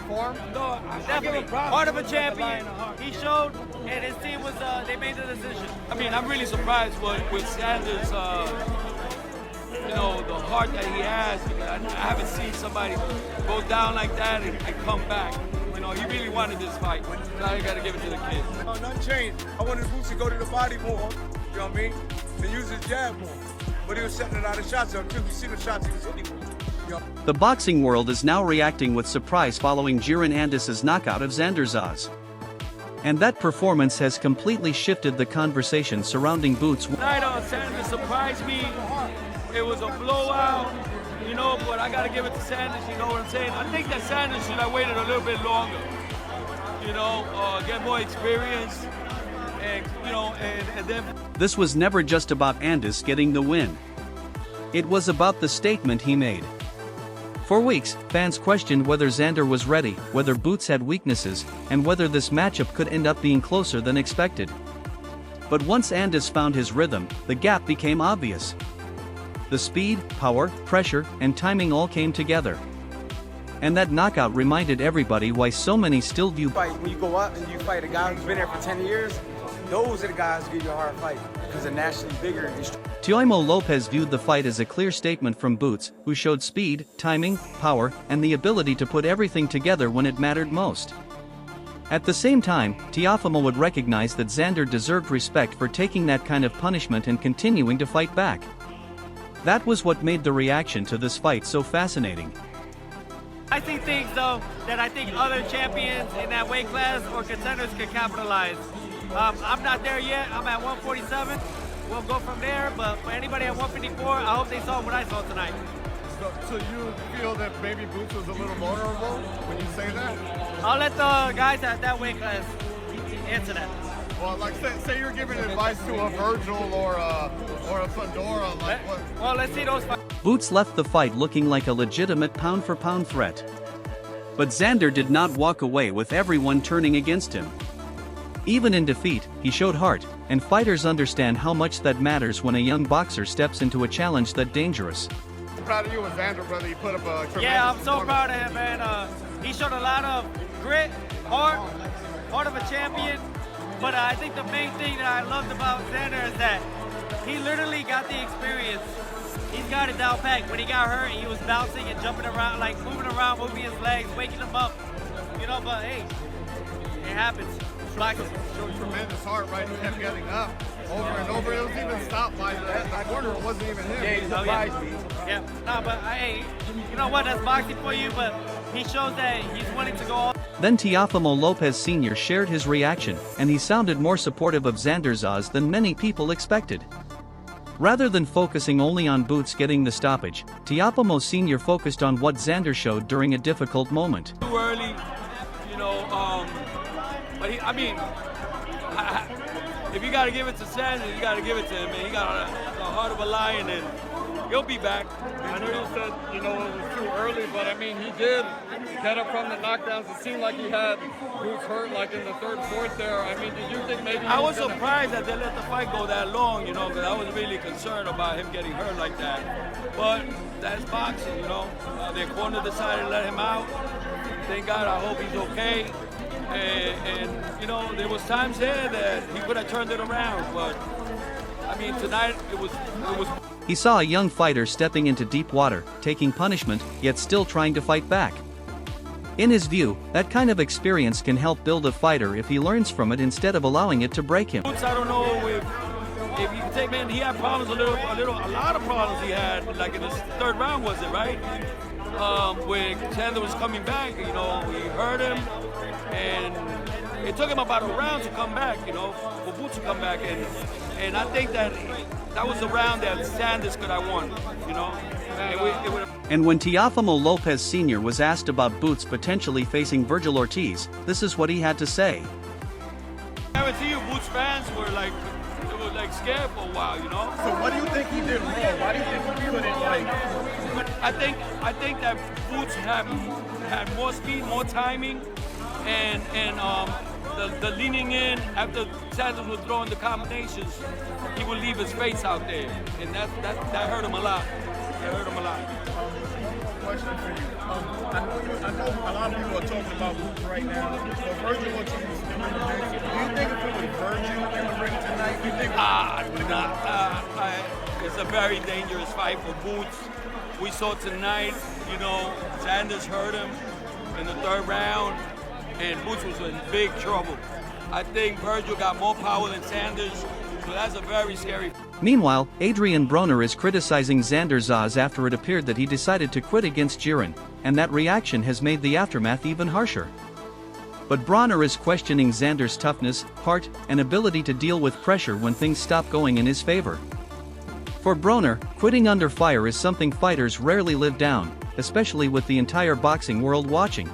perform? No, definitely. Heart of a champion. He showed, and his team was, they made the decision. I mean, I'm really surprised with Xander's, you know, the heart that he has. I haven't seen somebody go down like that and come back. You know, he really wanted this fight. Now you got to give it to the kid. Nothing changed. I wanted Boots to go to the body more, you know what I mean? To use his jab more. But he was setting a lot of shots up too. You see the shots he was hitting. The boxing world is now reacting with surprise following Jaron Ennis' knockout of Xander Zayas. And that performance has completely shifted the conversation surrounding Boots. Tonight on Sanders surprised me. It was a blowout, you know, but I got to give it to Sanders, you know what I'm saying? I think that Sanders should have waited a little bit longer, you know, get more experience, and, you know, and then... This was never just about Ennis getting the win. It was about the statement he made. For weeks, fans questioned whether Xander was ready, whether Boots had weaknesses, and whether this matchup could end up being closer than expected. But once Ennis found his rhythm, the gap became obvious. The speed, power, pressure, and timing all came together. And that knockout reminded everybody why so many still view When you go out and you fight a guy who's been there for 10 years, those are the guys who give you a hard fight because they're nationally bigger and stronger. Teofimo Lopez viewed the fight as a clear statement from Boots, who showed speed, timing, power, and the ability to put everything together when it mattered most. At the same time, Teofimo would recognize that Xander deserved respect for taking that kind of punishment and continuing to fight back. That was what made the reaction to this fight so fascinating. I see things, though, that I think other champions in that weight class or contenders can capitalize. I'm not there yet. I'm at 147. We'll go from there, but for anybody at 154, I hope they saw what I saw tonight. So you feel that maybe Boots was a little vulnerable when you say that? I'll let the guys at that weight class answer that. Well, like say you're giving advice to a Virgil or a Fundora, like what? Well, let's see those fights. Boots left the fight looking like a legitimate pound-for-pound threat. But Xander did not walk away with everyone turning against him. Even in defeat, he showed heart, and fighters understand how much that matters when a young boxer steps into a challenge that dangerous. I'm proud of you and Xander, brother. You put up a tremendous Yeah, I'm so performance. proud of him, man. He showed a lot of grit, heart of a champion. But I think the main thing that I loved about Xander is that he literally got the experience. He's got it down pat. When he got hurt, he was bouncing and jumping around, like moving around, moving his legs, waking him up. You know, but hey, it happens. Showed tremendous heart, right? He kept getting up over and over. It was even stopped by the corner. It wasn't even him. Yeah, he surprised me. Yeah, no, but hey, you know what? That's boxing for you, but he shows that he's willing to go all. Then Teofimo Lopez Sr. shared his reaction, and he sounded more supportive of Xander Zayas than many people expected. Rather than focusing only on Boots getting the stoppage, Teofimo Sr. focused on what Xander showed during a difficult moment. Too early, you know, but I mean, if you got to give it to Xander, you got to give it to him, man. He got a heart of a lion, and he'll be back. I know you said, you know, it was too early, but I mean, he did get up from the knockdowns. It seemed like he had Boots hurt like in the third, fourth there. I mean, did you think maybe... I was surprised that they let the fight go that long, you know, because I was really concerned about him getting hurt like that. But that's boxing, you know. Their corner decided to let him out. Thank God, I hope he's okay. And you know, there was times there that he could have turned it around, but I mean, tonight it was. He saw a young fighter stepping into deep water, taking punishment, yet still trying to fight back. In his view, that kind of experience can help build a fighter if he learns from it instead of allowing it to break him. I don't know if you can take, man, he had problems a lot of problems he had, like in the third round, was it, right? When Xander was coming back, you know, he hurt him, and it took him about a round to come back, you know, for Boots to come back, and I think that was the round that Sanders could have won, you know. And when Teofimo Lopez Sr. was asked about Boots potentially facing Virgil Ortiz, this is what he had to say. I guarantee you, Boots fans were like scared for a while, you know. So what do you think he did wrong? Why do you think he couldn't, like... I think that Boots had more speed, more timing, and the leaning in after Sanders was throwing the combinations, he would leave his face out there, and that hurt him a lot. It hurt him a lot. question for you. I know a lot of people are talking about Boots right now. So Virgil Ortiz is still in the mix. Do you think if it was Virgil in the ring tonight, you think? It's a very dangerous fight for Boots. We saw tonight, you know, Sanders hurt him in the third round, and Boots was in big trouble. I think Virgil got more power than Sanders, so that's a very scary. Meanwhile, Adrian Broner is criticizing Xander Zayas after it appeared that he decided to quit against Jaron, and that reaction has made the aftermath even harsher. But Broner is questioning Xander's toughness, heart, and ability to deal with pressure when things stop going in his favor. For Broner, quitting under fire is something fighters rarely live down, especially with the entire boxing world watching.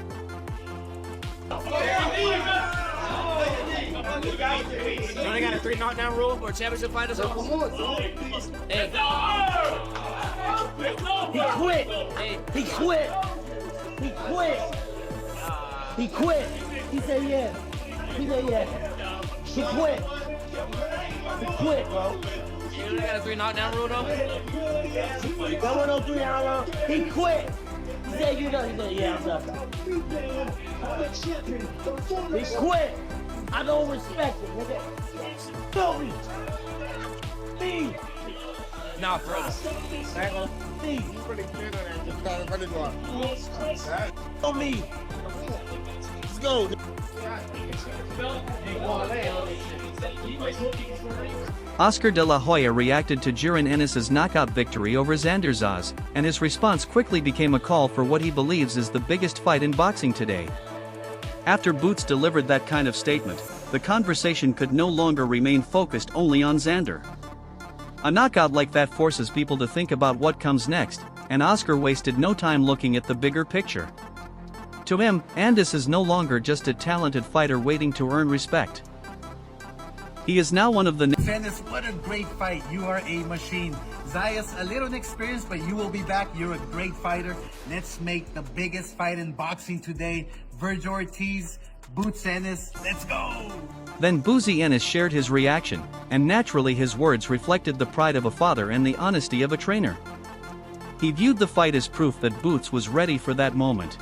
They got a 3 knockdown rule or championship fighters? Hey. He quit. Hey. He quit. He quit. He quit. He said yeah. He said yeah. He quit. He quit, bro. You got a 3 knockdown rule though? That one no 3 knockdown rule. He quit. He said you know. He said yeah, I'm done. He quit. I don't respect it, nigga. Show me. Me. Nah, bro. Me. Show me. Let's go. Oscar de la Hoya reacted to Jaron Ennis' knockout victory over Xander Zayas, and his response quickly became a call for what he believes is the biggest fight in boxing today. After Boots delivered that kind of statement, the conversation could no longer remain focused only on Xander. A knockout like that forces people to think about what comes next, and Oscar wasted no time looking at the bigger picture. To him, Ennis is no longer just a talented fighter waiting to earn respect. He is now one of the... Ennis, what a great fight. You are a machine. Zayas, a little inexperienced, but you will be back. You're a great fighter. Let's make the biggest fight in boxing today. Virgil Ortiz, Boots Ennis, let's go! Then Boozy Ennis shared his reaction, and naturally his words reflected the pride of a father and the honesty of a trainer. He viewed the fight as proof that Boots was ready for that moment.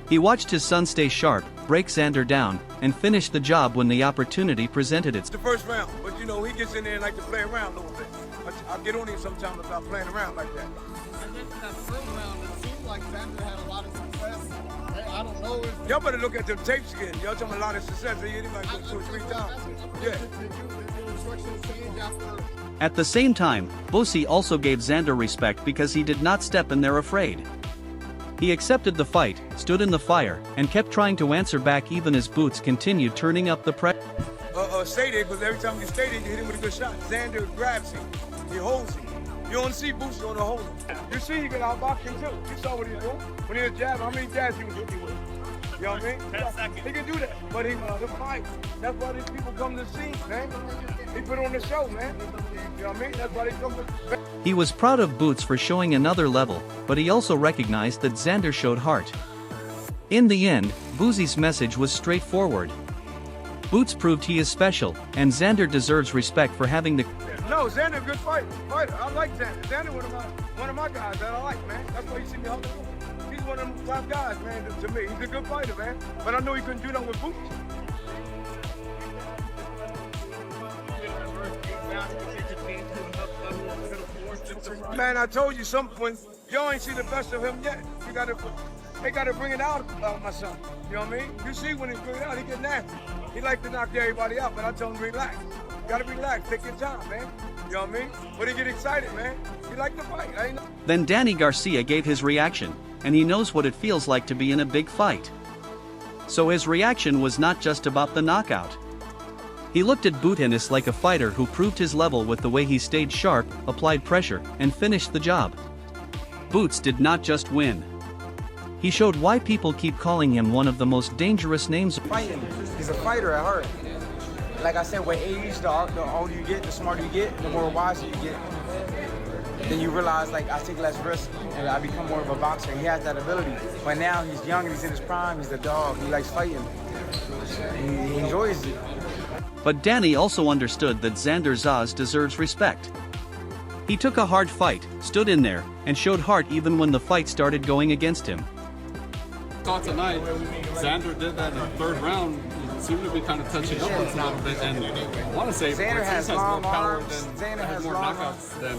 He watched his son stay sharp, break Xander down, and finish the job when the opportunity presented itself. It's the first round, but you know, he gets in there and like to play around a little bit. I'll get on him sometimes about playing around like that. And then in that first round, it seemed like Xander had a lot of success. Hey, I don't know if... Y'all better look at them tapes again. Y'all talking a lot of success. They hit him like 2 or 3 times. Yeah. At the same time, Boosie also gave Xander respect because he did not step in there afraid. He accepted the fight, stood in the fire, and kept trying to answer back even as Boots continued turning up the pressure. Stay there, because every time you stay there, you hit him with a good shot. Xander grabs him. He holds him. You don't see Boots on the hold him. You see he can outbox him too. You saw what he was doing. When he was jabbing, how many jabs he was hitting with? You know what I mean? 10 seconds. He can do that. But he the fight. That's why these people come to see, man. He put on the show, man. You know what I mean? That's why they come to... He was proud of Boots for showing another level, but he also recognized that Xander showed heart. In the end, Boosie's message was straightforward. Boots proved he is special, and Xander deserves respect for having the... No, Xander a good fighter. I like Xander. Xander one of my guys that I like, man. That's why you see me helping him. He's one of them top guys, man, to me. He's a good fighter, man. But I know he couldn't do that with Boots. Man, I told you when y'all ain't see the best of him yet. They gotta bring it out of my son. You know what I mean? You see when he bring it out, he get nasty. He like to knock everybody out, but I tell him relax. You gotta relax, take your time, man. You know what I mean? But he get excited, man. He like to fight. Then Danny Garcia gave his reaction, and he knows what it feels like to be in a big fight. So his reaction was not just about the knockout. He looked at Boots Ennis like a fighter who proved his level with the way he stayed sharp, applied pressure, and finished the job. Boots did not just win. He showed why people keep calling him one of the most dangerous names. Fighting. He's a fighter at heart. Like I said, with age, the older you get, the smarter you get, the more wiser you get. Then you realize, like, I take less risk and I become more of a boxer. He has that ability. But now he's young and he's in his prime. He's a dog. He likes fighting. He enjoys it. But Danny also understood that Xander Zayas deserves respect. He took a hard fight, stood in there, and showed heart even when the fight started going against him. Thought tonight, Xander did that in the third round. He seemed to be kind of touching up a little bit, and I want to say Xander has more long power arms. than Xander has more long knockouts than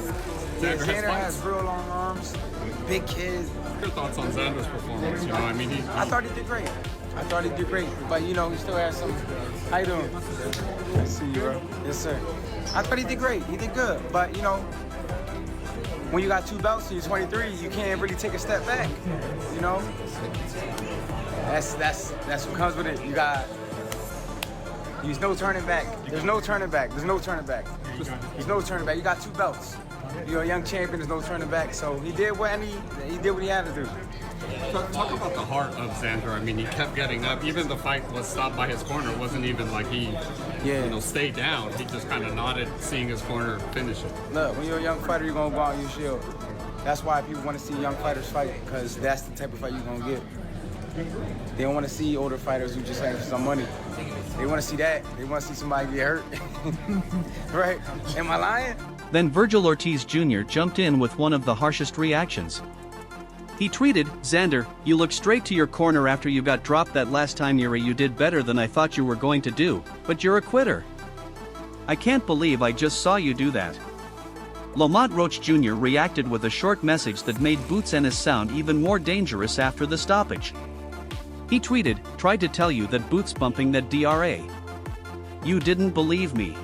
Yeah, Xander Xander has has real long arms, big kid. Your thoughts on Xander's performance? You know, I mean, I thought he did great. But you know, he still has some. How you doing? I see you, bro. Yes, sir. I thought he did great. He did good. But you know, when you got 2 belts and you're 23, you can't really take a step back. You know, that's what comes with it. There's no turning back. There's no turning back. There's no turning back. There's no turning back. You got 2 belts. You're a young champion. There's no turning back. So he did what he had to do. Talk about the heart of Xander. I mean, he kept getting up. Even the fight was stopped by his corner. It wasn't even like he, stayed down. He just kind of nodded, seeing his corner finish it. Look, when you're a young fighter, you're gonna go out and you shield. That's why people want to see young fighters fight, because that's the type of fight you're gonna get. They don't want to see older fighters who just have some money. They want to see that. They want to see somebody get hurt. Right? Am I lying? Then Virgil Ortiz Jr. jumped in with one of the harshest reactions. He tweeted, "Xander, you look straight to your corner after you got dropped that last time. You did better than I thought you were going to do, but you're a quitter. I can't believe I just saw you do that." Lamont Roach Jr. reacted with a short message that made Boots Ennis sound even more dangerous after the stoppage. He tweeted, "Tried to tell you that Boots bumping that DRA. You didn't believe me."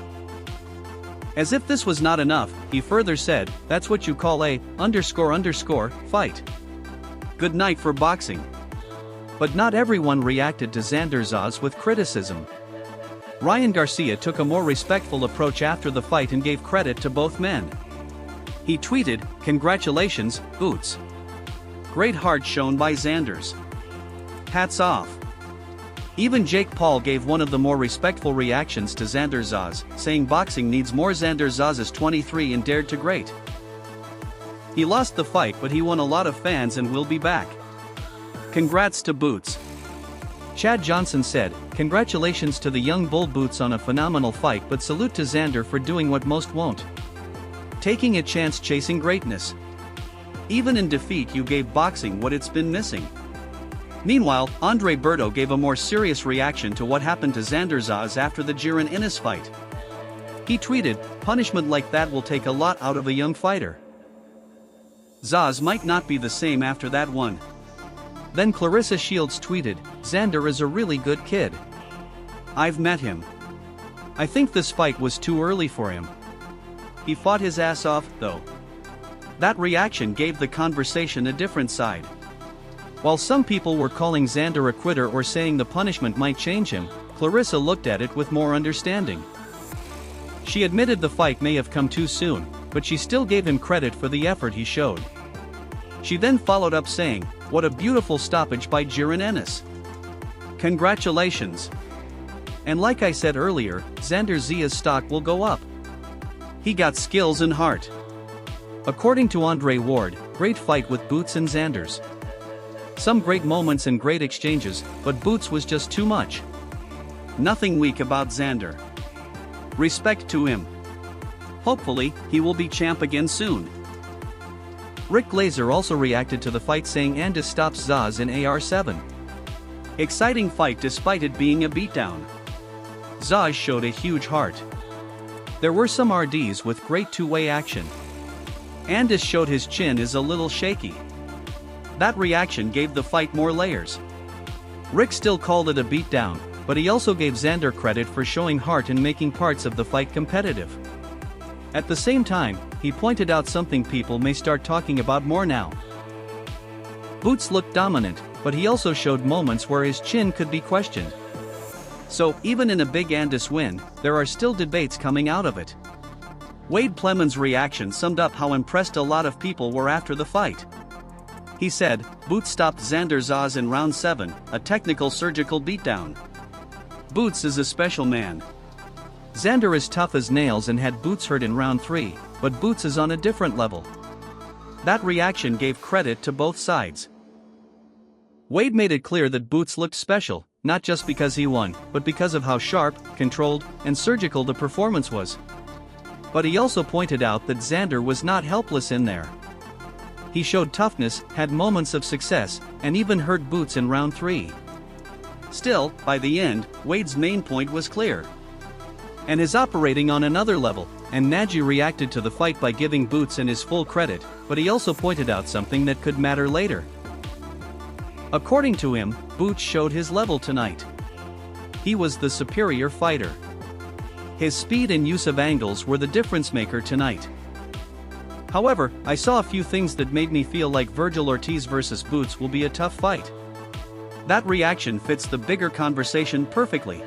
As if this was not enough, he further said, "That's what you call a _ fight. Good night for boxing." But not everyone reacted to Xander Zayas with criticism. Ryan Garcia took a more respectful approach after the fight and gave credit to both men. He tweeted, "Congratulations, Boots. Great heart shown by Xander's. Hats off." Even Jake Paul gave one of the more respectful reactions to Xander Zayas, saying boxing needs more Xander Zayas. 23 and dared to great. He lost the fight, but he won a lot of fans and will be back. Congrats to Boots. Chad Johnson said, "Congratulations to the young bull Boots on a phenomenal fight, but salute to Xander for doing what most won't. Taking a chance chasing greatness. Even in defeat you gave boxing what it's been missing." Meanwhile, Andre Berto gave a more serious reaction to what happened to Xander Zayas after the Jaron Ennis fight. He tweeted, "Punishment like that will take a lot out of a young fighter. Zayas might not be the same after that one." Then Clarissa Shields tweeted, "Xander is a really good kid. I've met him. I think this fight was too early for him. He fought his ass off, though." That reaction gave the conversation a different side. While some people were calling Xander a quitter or saying the punishment might change him, Clarissa looked at it with more understanding. She admitted the fight may have come too soon, but she still gave him credit for the effort he showed. She then followed up saying, "What a beautiful stoppage by Jaron Ennis. Congratulations. And like I said earlier, Xander Zayas' stock will go up. He got skills and heart." According to Andre Ward, great fight with Boots and Xander's. Some great moments and great exchanges, but Boots was just too much. Nothing weak about Xander. Respect to him. Hopefully, he will be champ again soon. Rick Glazer also reacted to the fight saying Andis stops Zayas in AR7. Exciting fight despite it being a beatdown. Zayas showed a huge heart. There were some RDs with great two-way action. Andis showed his chin is a little shaky. That reaction gave the fight more layers. Rick still called it a beatdown, but he also gave Xander credit for showing heart and making parts of the fight competitive. At the same time, he pointed out something people may start talking about more now. Boots looked dominant, but he also showed moments where his chin could be questioned. So, even in a big Andis win, there are still debates coming out of it. Wade Plemons' reaction summed up how impressed a lot of people were after the fight. He said, "Boots stopped Xander Zayas in round 7, a technical surgical beatdown. Boots is a special man. Xander is tough as nails and had Boots hurt in round 3, but Boots is on a different level." That reaction gave credit to both sides. Wade made it clear that Boots looked special, not just because he won, but because of how sharp, controlled, and surgical the performance was. But he also pointed out that Xander was not helpless in there. He showed toughness, had moments of success, and even hurt Boots in round 3. Still, by the end, Wade's main point was clear. And is operating on another level, and Nagy reacted to the fight by giving Boots and his full credit, but he also pointed out something that could matter later. According to him, Boots showed his level tonight. He was the superior fighter. His speed and use of angles were the difference maker tonight. However, I saw a few things that made me feel like Vergil Ortiz versus Boots will be a tough fight. That reaction fits the bigger conversation perfectly.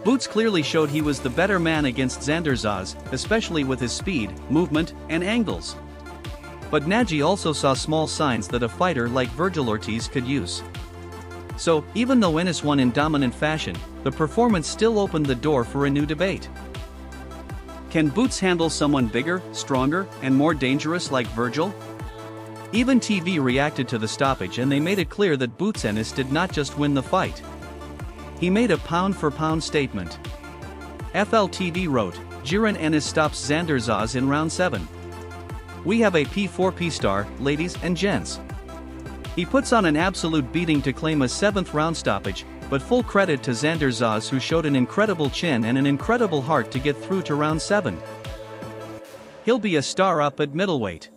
Boots clearly showed he was the better man against Xander Zayas, especially with his speed, movement, and angles. But Nagy also saw small signs that a fighter like Vergil Ortiz could use. So, even though Ennis won in dominant fashion, the performance still opened the door for a new debate. Can Boots handle someone bigger, stronger, and more dangerous like Vergil? Even TV reacted to the stoppage and they made it clear that Boots Ennis did not just win the fight. He made a pound-for-pound statement. FLTV wrote, Jaron Ennis stops Xander Zayas in round 7. We have a P4P star, ladies and gents. He puts on an absolute beating to claim a 7th round stoppage, but full credit to Xander Zayas who showed an incredible chin and an incredible heart to get through to round 7. He'll be a star up at middleweight.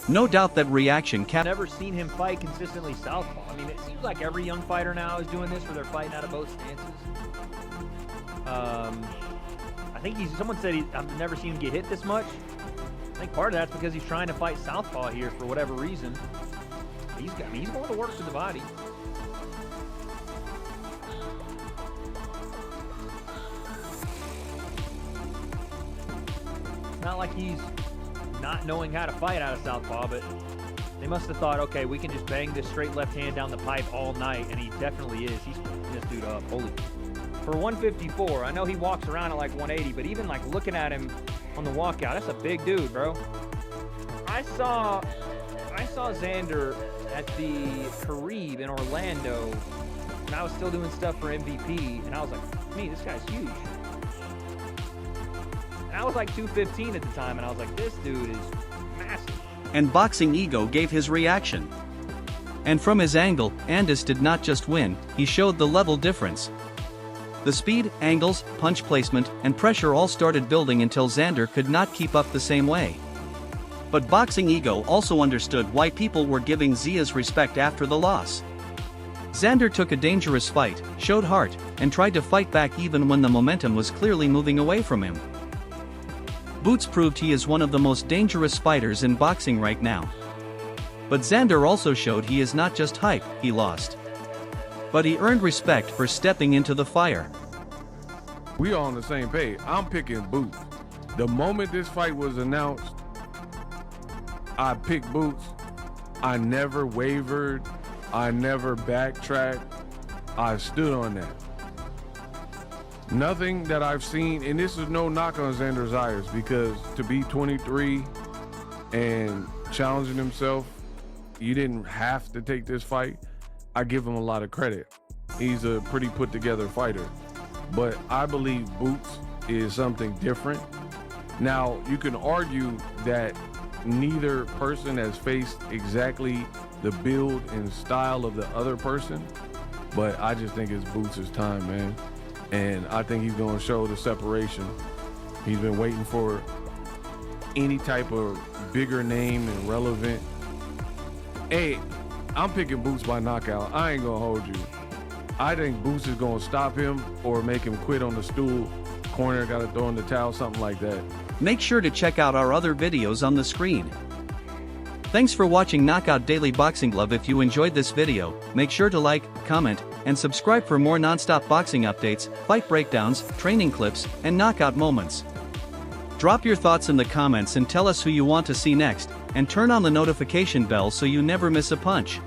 No doubt that reaction Never seen him fight consistently southpaw. I mean, it seems like every young fighter now is doing this where they're fighting out of both stances. I think someone said I've never seen him get hit this much. I think part of that's because he's trying to fight southpaw here for whatever reason. He's going to work to the body. It's not like he's not knowing how to fight out of southpaw, but they must have thought, okay, we can just bang this straight left hand down the pipe all night, and he definitely is. He's putting this dude up. Holy. For 154, I know he walks around at like 180, but even like looking at him on the walkout, that's a big dude, bro. I saw Xander at the Carib in Orlando, and I was still doing stuff for MVP, and I was like, man, this guy's huge. And I was like 215 at the time, and I was like, this dude is massive. And Boxing Ego gave his reaction. And from his angle, Ennis did not just win, he showed the level difference. The speed, angles, punch placement, and pressure all started building until Xander could not keep up the same way. But Boxing Ego also understood why people were giving Zayas respect after the loss. Xander took a dangerous fight, showed heart, and tried to fight back even when the momentum was clearly moving away from him. Boots proved he is one of the most dangerous fighters in boxing right now. But Xander also showed he is not just hype, he lost. But he earned respect for stepping into the fire. We all on the same page. I'm picking Boots. The moment this fight was announced, I picked Boots. I never wavered. I never backtracked. I stood on that. Nothing that I've seen, and this is no knock on Xander Zayas, because to be 23 and challenging himself, you didn't have to take this fight. I give him a lot of credit. He's a pretty put together fighter. But I believe Boots is something different. Now, you can argue that neither person has faced exactly the build and style of the other person, but I just think it's Boots' time, man. And I think he's going to show the separation. He's been waiting for any type of bigger name and relevant. Hey, I'm picking Boots by knockout. I ain't going to hold you. I think Boots is going to stop him or make him quit on the stool. Corner got to throw in the towel, something like that. Make sure to check out our other videos on the screen. Thanks for watching Knockout Daily Boxing Glove. If you enjoyed this video, make sure to like, comment, and subscribe for more non-stop boxing updates, fight breakdowns, training clips, and knockout moments. Drop your thoughts in the comments and tell us who you want to see next, and turn on the notification bell so you never miss a punch.